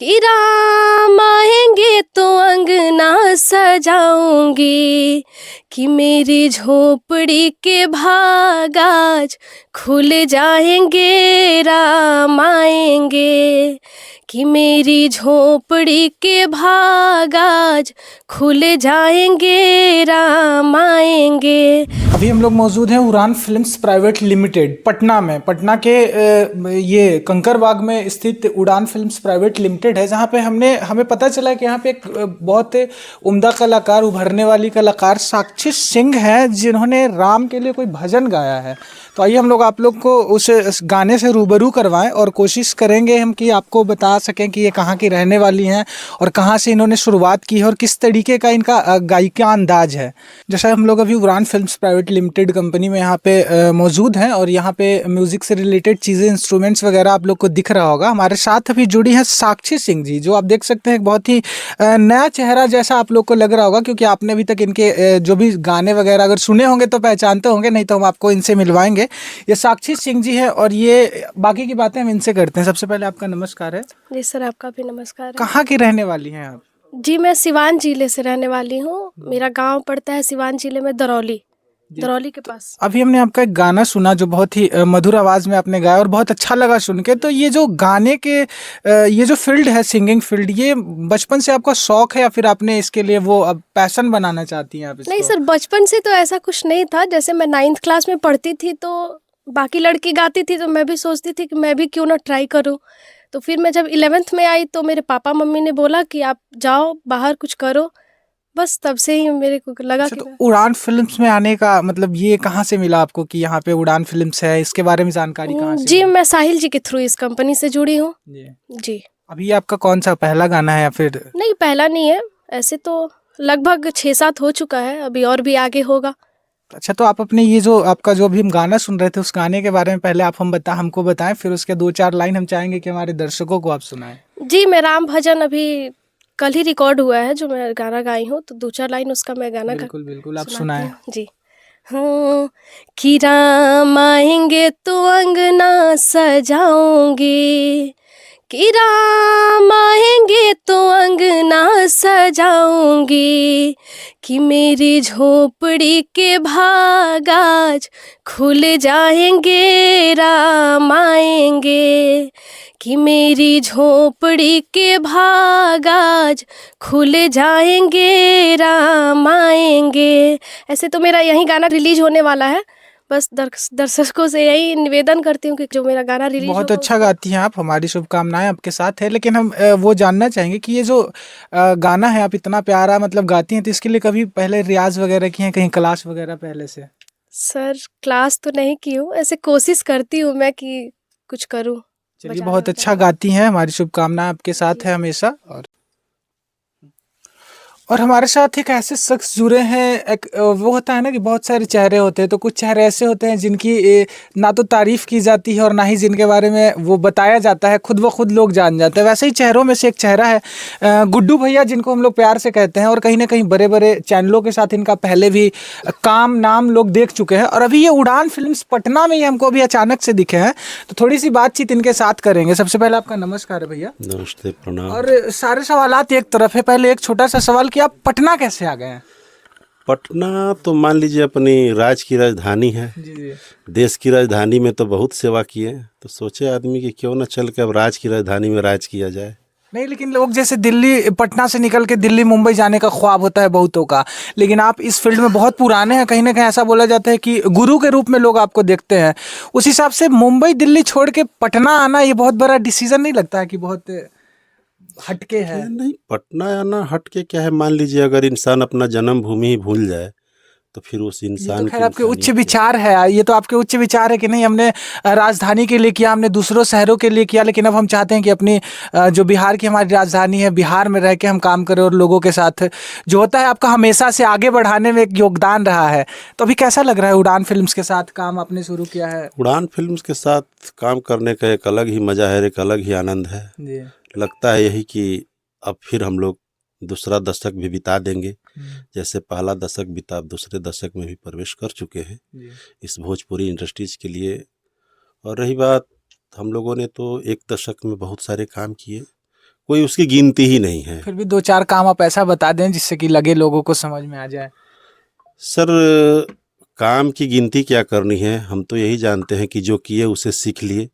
कि राम आएंगे तो अंगना सजाऊंगी, कि मेरी झोपड़ी के भाग आज खुल जाएंगे, राम आएंगे। कि मेरी झोपड़ी के भाग आज खुल जाएंगे, राम आएंगे। अभी हम लोग मौजूद हैं उड़ान फिल्म्स प्राइवेट लिमिटेड पटना में। पटना के ये कंकरबाग में स्थित उड़ान फिल्म्स प्राइवेट लिमिटेड है, जहाँ पे हमें पता चला कि यहाँ पे एक बहुत उम्दा कलाकार, उभरने वाली कलाकार साक्षी सिंह है, जिन्होंने राम के लिए कोई भजन गाया है। तो आइए हम लोग आप लोग को उस गाने से रूबरू करवाएं और कोशिश करेंगे हम कि आपको बता सकें कि ये कहाँ की रहने वाली हैं और कहाँ से इन्होंने शुरुआत की है और किस तरीके का इनका गायिका अंदाज है। जैसा हम लोग अभी उड़ान फिल्म्स प्राइवेट लिमिटेड कंपनी में यहाँ पे मौजूद हैं और यहाँ पे म्यूज़िक से रिलेटेड चीज़ें, इंस्ट्रूमेंट्स वगैरह आप लोग को दिख रहा होगा। हमारे साथ अभी जुड़ी हैं साक्षी सिंह जी, जो आप देख सकते हैं एक बहुत ही नया चेहरा जैसा आप लोग को लग रहा होगा, क्योंकि आपने अभी तक इनके जो भी गाने वगैरह अगर सुने होंगे तो पहचानते होंगे, नहीं तो हम आपको इनसे मिलवाएंगे। ये साक्षी सिंह जी हैं और ये बाकी की बातें हम इनसे करते हैं। सबसे पहले आपका नमस्कार है। जी सर, आपका भी नमस्कार है। कहाँ की रहने वाली हैं आप? जी, मैं सिवान जिले से रहने वाली हूँ। मेरा गांव पड़ता है सिवान जिले में दरौली के पास। अभी हमने आपका एक गाना सुना जो बहुत ही मधुर आवाज में आपने गाया और बहुत अच्छा लगा सुन के। तो ये जो गाने के ये जो फील्ड है, सिंगिंग फील्ड, ये बचपन से आपका शौक है या फिर आपने इसके लिए वो अब पैशन बनाना चाहती हैं आप इसको? नहीं सर, बचपन से तो ऐसा कुछ नहीं था। जैसे मैं 9th क्लास में पढ़ती थी तो बाकी लड़की गाती थी तो मैं भी सोचती थी कि मैं भी क्यों ना ट्राई करूँ। तो फिर मैं जब 11th में आई तो मेरे पापा मम्मी ने बोला कि आप जाओ बाहर कुछ करो। बस तब से ही मेरे को लगा अच्छा, कि तो उड़ान फिल्म्स में आने का मतलब ये कहाँ से मिला आपको कि यहाँ पे उड़ान फिल्म्स है? इसके बारे में जानकारी कहाँ से जी, मिली? मैं साहिल जी के थ्रू इस कंपनी से जुड़ी हूँ। जी। जी। अभी ये आपका कौन सा पहला गाना है या फिर? नहीं, पहला नहीं है। ऐसे तो लगभग 6-7 हो चुका है, अभी और भी आगे होगा। अच्छा, तो आप अपने ये जो आपका जो अभी हम गाना सुन रहे थे, उस गाने के बारे में पहले आप हमको बताएं, फिर उसके 2-4 लाइन हम चाहेंगे कि हमारे दर्शकों को आप सुनाएं। जी, मैं राम भजन अभी कल ही रिकॉर्ड हुआ है जो मैं गाना गाई हूँ, तो 2-4 लाइन उसका मैं गाना बिल्कुल बिल्कुल, आप सुनाती सुनाएं। हूँ। जी। हाँ, कि राम आएंगे तो अंगना सजाऊंगी, कि राम आएंगे तो अंगना सजाऊंगी, कि मेरी झोपड़ी के भाग आज खुल जाएंगे, राम आएंगे। कि मेरी झोपड़ी के भाग आज खुल जाएंगे, राम आएंगे। ऐसे तो मेरा यही गाना रिलीज होने वाला है। बस दर्शकों से यही निवेदन करती हूँ कि जो मेरा गाना रिलीज बहुत होगा अच्छा गाती हैं आप, हमारी शुभकामनाएं आपके साथ है। लेकिन हम वो जानना चाहेंगे कि ये जो गाना है, आप इतना प्यारा मतलब गाती हैं, तो इसके लिए कभी पहले रियाज वगैरह की हैं, कहीं क्लास वगैरह पहले से? सर, क्लास तो नहीं की हूँ, ऐसे कोशिश करती हूँ मैं कि कुछ करूँ। चलिए, बहुत अच्छा गाती हैं, हमारी शुभकामनाएं आपके साथ है हमेशा। और हमारे साथ एक ऐसे शख्स जुड़े हैं। एक वो होता है ना कि बहुत सारे चेहरे होते हैं, तो कुछ चेहरे ऐसे होते हैं जिनकी ना तो तारीफ की जाती है और ना ही जिनके बारे में वो बताया जाता है, खुद ब खुद लोग जान जाते हैं। वैसे ही चेहरों में से एक चेहरा है गुड्डू भैया, जिनको हम लोग प्यार से कहते हैं, और कहीं ना कहीं बड़े बड़े चैनलों के साथ इनका पहले भी काम नाम लोग देख चुके हैं। और अभी ये उड़ान फिल्म्स पटना में ही हमको अभी अचानक से दिखे हैं, तो थोड़ी सी बातचीत इनके साथ करेंगे। सबसे पहले आपका नमस्कार है भैया। नमस्ते, प्रणाम। और सारे सवालात एक तरफ है, पहले एक छोटा सा सवाल कि आप पटना कैसे आ गए हैं? पटना तो मान लीजिए अपनी राज्य की राजधानी है। जी जी। देश की राजधानी में तो बहुत सेवा किए, तो सोचे आदमी कि क्यों न चल के अब राज्य की राजधानी में राज किया जाए। नहीं, लेकिन लोग जैसे दिल्ली, पटना से निकल के दिल्ली मुंबई जाने का ख्वाब होता है बहुतों का, लेकिन आप इस फील्ड में बहुत पुराने हैं। कहीं ना कहीं ऐसा बोला जाता है कि गुरु के रूप में लोग आपको देखते हैं। उस हिसाब से मुंबई दिल्ली छोड़ के पटना आना ये बहुत बड़ा डिसीजन नहीं लगता है कि बहुत हटके है? नहीं, पटना आना हटके क्या है, मान लीजिए अगर इंसान अपना जन्मभूमि ही भूल जाए तो फिर उस ये इंसान तो की खैर आपके उच्च इंसानियत विचार है, ये तो आपके उच्च विचार है कि नहीं हमने राजधानी के लिए किया, हमने दूसरों शहरों के लिए किया, लेकिन अब हम चाहते हैं कि अपनी जो बिहार की हमारी राजधानी है, बिहार में रह के हम काम करें और लोगों के साथ जो होता है आपका हमेशा से आगे बढ़ाने में एक योगदान रहा है। तो अभी कैसा लग रहा है उड़ान फिल्म्स के साथ काम आपने शुरू किया है? उड़ान फिल्म्स के साथ काम करने का एक अलग ही मजा है, एक अलग ही आनंद है। जी। लगता है यही कि अब फिर हम लोग दूसरा दशक भी बिता देंगे। जैसे पहला दशक बीता, अब दूसरे दशक में भी प्रवेश कर चुके हैं जी। इस भोजपुरी इंडस्ट्रीज के लिए। और रही बात, हम लोगों ने तो एक दशक में बहुत सारे काम किए, कोई उसकी गिनती ही नहीं है। फिर भी 2-4 काम आप ऐसा बता दें जिससे कि लगे लोगों को समझ में आ जाए। सर, काम की गिनती क्या करनी है, हम तो यही जानते हैं कि जो किए उसे सीख लिए,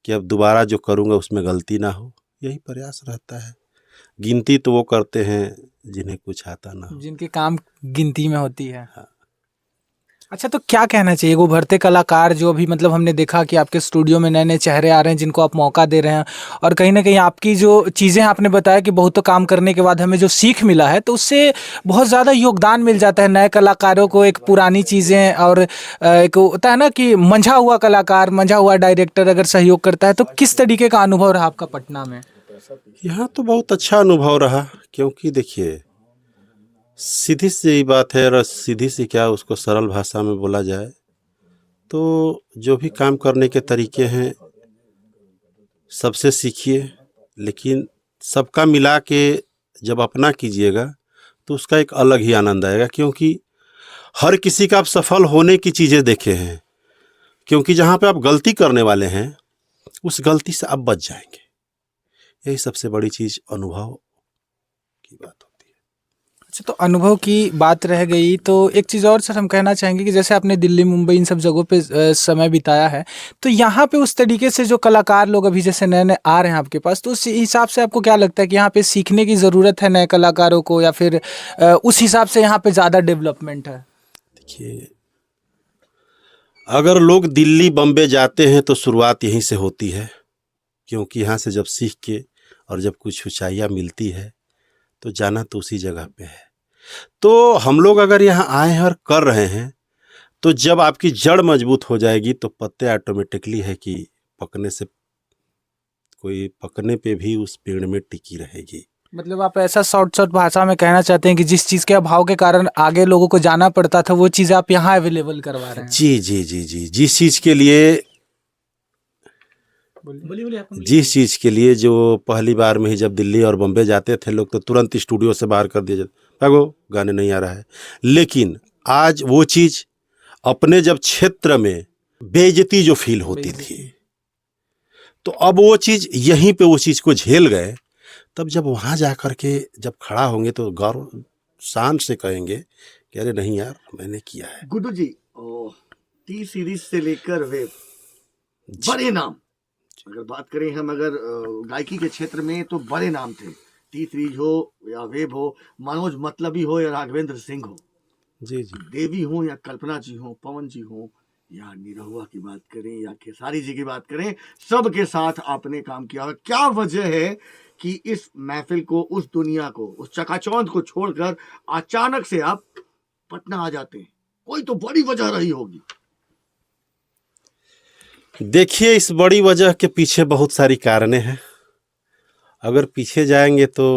कि अब दोबारा जो करूँगा उसमें गलती ना हो, यही प्रयास रहता है। गिनती तो वो करते हैं जिन्हें कुछ आता ना हो। जिनके काम गिनती में होती है। अच्छा, तो क्या कहना चाहिए वो उभरते कलाकार जो अभी मतलब हमने देखा कि आपके स्टूडियो में नए नए चेहरे आ रहे हैं जिनको आप मौका दे रहे हैं, और कहीं ना कहीं आपकी जो चीज़ें आपने बताया कि बहुत तो काम करने के बाद हमें जो सीख मिला है तो उससे बहुत ज़्यादा योगदान मिल जाता है नए कलाकारों को। एक पुरानी चीज़ें और एक होता है ना कि मंझा हुआ कलाकार, मंझा हुआ डायरेक्टर अगर सहयोग करता है, तो किस तरीके का अनुभव रहा आपका पटना में? यहाँ तो बहुत अच्छा अनुभव रहा, क्योंकि देखिए सीधी सी बात है, और सीधी सी क्या उसको सरल भाषा में बोला जाए तो जो भी काम करने के तरीके हैं सबसे सीखिए, लेकिन सबका मिला के जब अपना कीजिएगा तो उसका एक अलग ही आनंद आएगा। क्योंकि हर किसी का आप सफल होने की चीज़ें देखे हैं, क्योंकि जहाँ पे आप गलती करने वाले हैं उस गलती से आप बच जाएंगे। यही सबसे बड़ी चीज़ अनुभव की बात होती है। अच्छा, तो अनुभव की बात रह गई तो एक चीज़ और सर हम कहना चाहेंगे कि जैसे आपने दिल्ली, मुंबई इन सब जगहों पे समय बिताया है, तो यहाँ पे उस तरीके से जो कलाकार लोग अभी जैसे नए नए आ रहे हैं आपके पास, तो उस हिसाब से आपको क्या लगता है कि यहाँ पे सीखने की ज़रूरत है नए कलाकारों को, या फिर उस हिसाब से यहाँ पे ज़्यादा डेवलपमेंट है? देखिए, अगर लोग दिल्ली बम्बे जाते हैं तो शुरुआत यहीं से होती है, क्योंकि यहाँ से जब सीख के और जब कुछ ऊंचाइयाँ मिलती है तो जाना तो उसी जगह पे है। तो हम लोग अगर यहाँ आए हैं और कर रहे हैं, तो जब आपकी जड़ मजबूत हो जाएगी तो पत्ते ऑटोमेटिकली है कि पकने से कोई पकने पे भी उस पेड़ में टिकी रहेगी। मतलब आप ऐसा शॉर्ट भाषा में कहना चाहते हैं कि जिस चीज़ के अभाव के कारण आगे लोगों को जाना पड़ता था वो चीज़ आप यहाँ अवेलेबल करवा रहे हैं? जी जी जी जी, जिस चीज़ के लिए जिस चीज़ के लिए जो पहली बार में ही जब दिल्ली और बम्बे जाते थे लोग तो तुरंत स्टूडियो से बाहर कर दिया जाता, भागो गाने नहीं आ रहा है। लेकिन आज वो चीज़ अपने जब क्षेत्र में बेइज्जती जो फील होती थी, तो अब वो चीज़ यहीं पे वो चीज़ को झेल गए, तब जब वहाँ जा कर के जब खड़ा होंगे तो गौरव शान से कहेंगे कि अरे नहीं यार मैंने किया है। गुड्डू जी, टी सीरीज से लेकर वेब, बड़े नाम अगर बात करें हम, अगर गायकी के क्षेत्र में तो बड़े नाम थे। टी सीरीज हो या वेब हो, मनोज मतलबी हो या राघवेंद्र सिंह हो, जी जी, देवी हो या कल्पना जी हो, पवन जी हो या निरहुआ की बात करें या खेसारी जी की बात करें, सबके साथ आपने काम किया है। क्या वजह है कि इस महफिल को, उस दुनिया को, उस चकाचौंध को छोड़कर अचानक से आप पटना आ जाते हैं? कोई तो बड़ी वजह रही होगी। देखिए इस बड़ी वजह के पीछे बहुत सारी कारणें हैं। अगर पीछे जाएंगे तो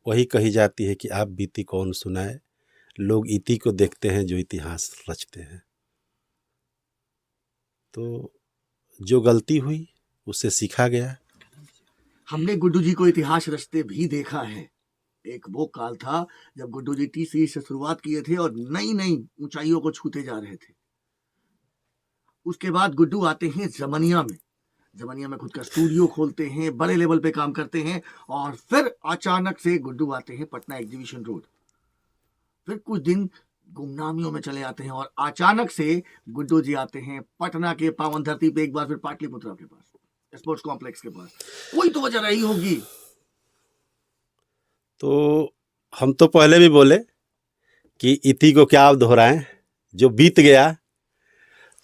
वही कही जाती है कि आप बीती कौन सुनाए, लोग इति को देखते हैं जो इतिहास रचते हैं। तो जो गलती हुई उससे सीखा गया। हमने गुड्डू जी को इतिहास रचते भी देखा है। एक वो काल था जब गुड्डू जी टी सीरीज से शुरुआत किए थे और नई नई ऊंचाइयों को छूते जा रहे थे। उसके बाद गुड्डू आते हैं जमनिया में खुद का स्टूडियो खोलते हैं, बड़े लेवल पे काम करते हैं, और फिर अचानक से गुड्डू आते हैं पटना एग्जीबिशन रोड। फिर कुछ दिन गुमनामियों में चले आते हैं और अचानक से गुड्डू जी आते हैं पटना के पावन धरती पे, एक बार फिर पाटलिपुत्रा के पास, स्पोर्ट्स कॉम्प्लेक्स के पास। कोई तो वजह रही होगी। तो हम तो पहले भी बोले कि इति को क्या आप दोहराएं, जो बीत गया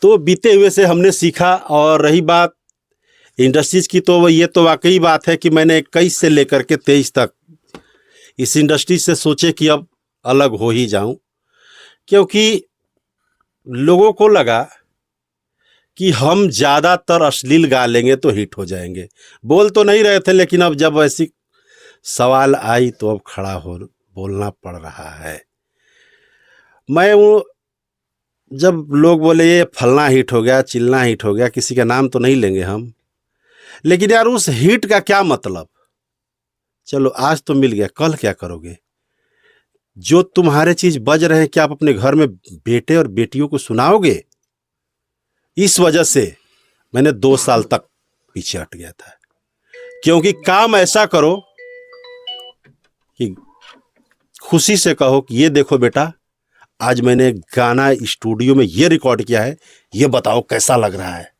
तो बीते हुए से हमने सीखा। और रही बात इंडस्ट्रीज की, तो ये तो वाकई बात है कि मैंने 21 से लेकर के 23 तक इस इंडस्ट्री से सोचे कि अब अलग हो ही जाऊं, क्योंकि लोगों को लगा कि हम ज़्यादातर अश्लील गा लेंगे तो हिट हो जाएंगे। बोल तो नहीं रहे थे, लेकिन अब जब ऐसी सवाल आई तो अब खड़ा हो बोलना पड़ रहा है। मैं वो जब लोग बोले ये फलना हिट हो गया, चिलना हिट हो गया, किसी का नाम तो नहीं लेंगे हम, लेकिन यार उस हिट का क्या मतलब? चलो आज तो मिल गया, कल क्या करोगे? जो तुम्हारे चीज बज रहे हैं क्या आप अपने घर में बेटे और बेटियों को सुनाओगे? इस वजह से मैंने 2 साल तक पीछे हट गया था, क्योंकि काम ऐसा करो कि खुशी से कहो कि ये देखो बेटा, आज मैंने गाना स्टूडियो में ये रिकॉर्ड किया है, ये बताओ कैसा लग रहा है।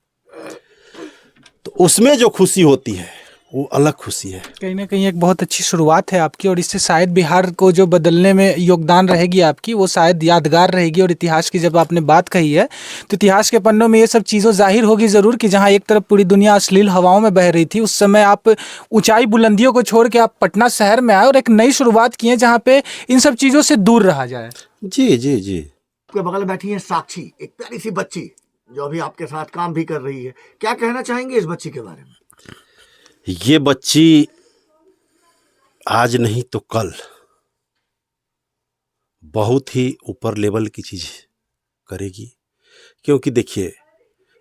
तो उसमें जो खुशी होती है वो अलग खुशी है। कहीं ना कहीं एक बहुत अच्छी शुरुआत है आपकी, और इससे शायद बिहार को जो बदलने में योगदान रहेगी आपकी, वो शायद यादगार रहेगी। और इतिहास की जब आपने बात कही है तो इतिहास के पन्नों में ये सब चीज़ों जाहिर होगी ज़रूर कि जहाँ एक तरफ पूरी दुनिया अश्लील हवाओं में बह रही थी, उस समय आप ऊंचाई बुलंदियों को छोड़ के आप पटना शहर में आए और एक नई शुरुआत की है जहाँ पे इन सब चीज़ों से दूर रहा जाए। जी जी जी। आपके बगल में बैठी है साक्षी, एक प्यारी सी बच्ची जो अभी आपके साथ काम भी कर रही है। क्या कहना चाहेंगे इस बच्ची के बारे में? ये बच्ची आज नहीं तो कल बहुत ही ऊपर लेवल की चीज करेगी। क्योंकि देखिए,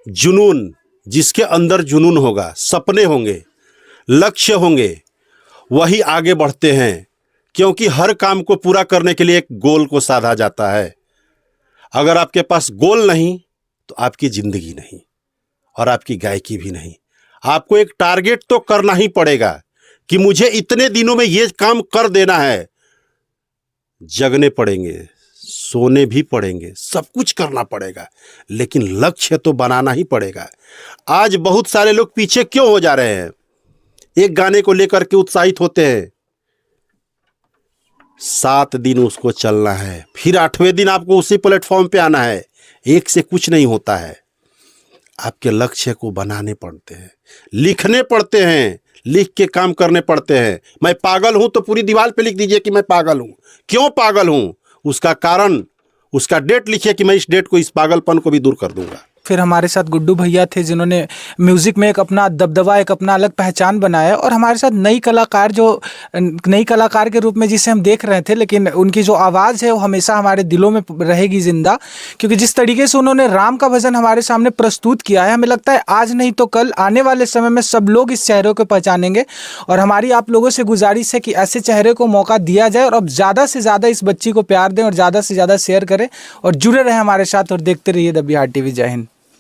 जुनून, जिसके अंदर जुनून होगा, सपने होंगे, लक्ष्य होंगे, वही आगे बढ़ते हैं। क्योंकि हर काम को पूरा करने के लिए एक गोल को साधा जाता है। अगर आपके पास गोल नहीं तो आपकी जिंदगी नहीं और आपकी गायकी भी नहीं। आपको एक टारगेट तो करना ही पड़ेगा कि मुझे इतने दिनों में ये काम कर देना है। जगने पड़ेंगे, सोने भी पड़ेंगे, सब कुछ करना पड़ेगा, लेकिन लक्ष्य तो बनाना ही पड़ेगा। आज बहुत सारे लोग पीछे क्यों हो जा रहे हैं? एक गाने को लेकर के उत्साहित होते हैं, 7 दिन उसको चलना है, फिर 8वें दिन आपको उसी प्लेटफॉर्म पे आना है। एक से कुछ नहीं होता है। आपके लक्ष्य को बनाने पड़ते हैं, लिखने पड़ते हैं, लिख के काम करने पड़ते हैं। मैं पागल हूं तो पूरी दीवार पे लिख दीजिए कि मैं पागल हूं। क्यों पागल हूं, उसका कारण, उसका डेट लिखिए कि मैं इस डेट को, इस पागलपन को भी दूर कर दूंगा। फिर हमारे साथ गुड्डू भैया थे जिन्होंने म्यूज़िक में एक अपना दबदबा, एक अपना अलग पहचान बनाया। और हमारे साथ नई कलाकार, जो नई कलाकार के रूप में जिसे हम देख रहे थे, लेकिन उनकी जो आवाज़ है वो हमेशा हमारे दिलों में रहेगी ज़िंदा। क्योंकि जिस तरीके से उन्होंने राम का भजन हमारे सामने प्रस्तुत किया है, हमें लगता है आज नहीं तो कल, आने वाले समय में सब लोग इस चेहरे को पहचानेंगे। और हमारी आप लोगों से गुजारिश है कि ऐसे चेहरे को मौका दिया जाए और अब ज़्यादा से ज़्यादा इस बच्ची को प्यार दें और ज़्यादा से ज़्यादा शेयर करें और जुड़े रहें हमारे साथ और देखते रहिए द बिहार टीवी। जय हिंद।